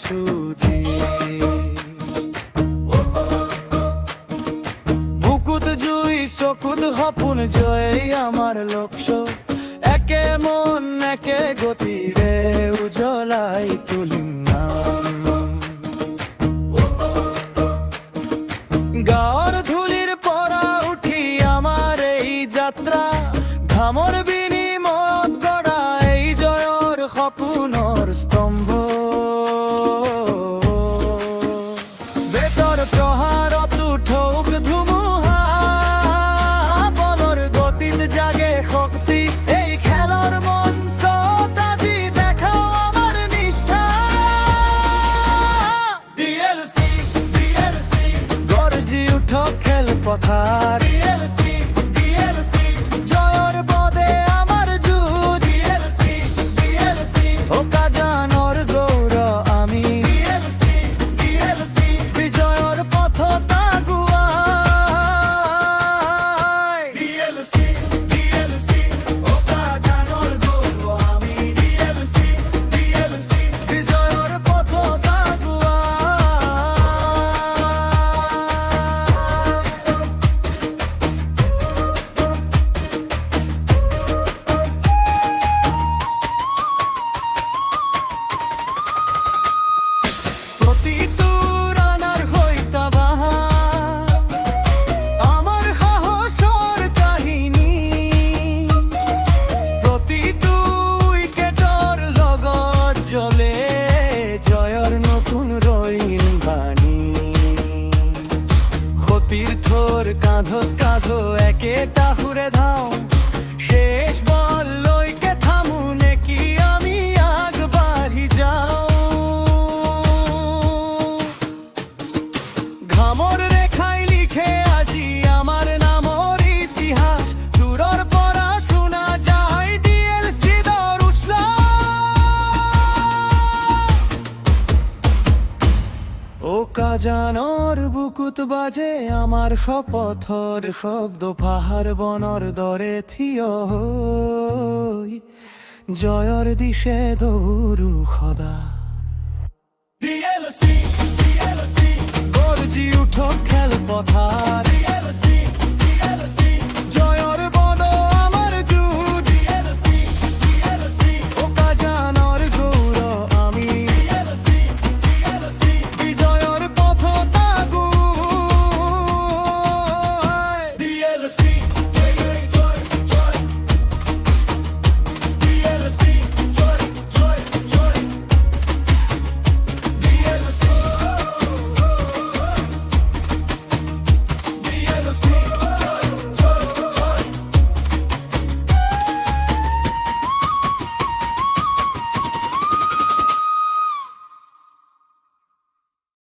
সুধি বুকুত জুই চকুত সপোন জয় আমাৰ লক্ষ্য একে মন একে গতিৰে উজ্বলাই তুলিম গাঁৱৰ ধূলিৰ পৰা উঠি আমাৰ এই যাত্ৰা ঘামৰ বিনিময়ত গঢ়া এই জয়ৰ সপোনৰ স্তম্ভ বেতৰ প্ৰহাৰত ঠৌক ধুমুহা বলৰ গতিত জাগে শক্তি এই খেলৰ মঞ্চত আজি দেখাও আমাৰ নিষ্ঠা ডিএলচি গৰ্জি উঠক খেলপথাৰ জয়ৰ পদে আমাৰ যুঁজ অকাজানৰ গৌৰৱ আমি বিজয়ৰ পথত আগুৱাই বিজয়ৰ পথত প্ৰতিটো ৰাণাৰ সৈতে বাহা আমাৰ সাহসৰ কাহিনী প্ৰতিটো উইকেটৰ লগত জ্বলে জয়ৰ নতুন ৰঙীন বাণী সতীৰ্থৰ কান্ধত কান্ধ একেটা সুৰে ধাওঁ শেষ বললৈকে থামো নেকি আমি আগবাঢ়ি যাওঁ ঘামৰ ৰেখাই লিখে আজি আমাৰ নামৰ ইতিহাস দূৰৰ পৰা শুনা যায় ডিএলচি দৰ অকাজানৰ বুকুত বাজে আমাৰ শপথৰ শব্দ পাহাৰ বনৰ দৰে থিয় হৈ জয়ৰ দিশে দৌৰো সদা গৰ্জি উঠক খেলপথাৰ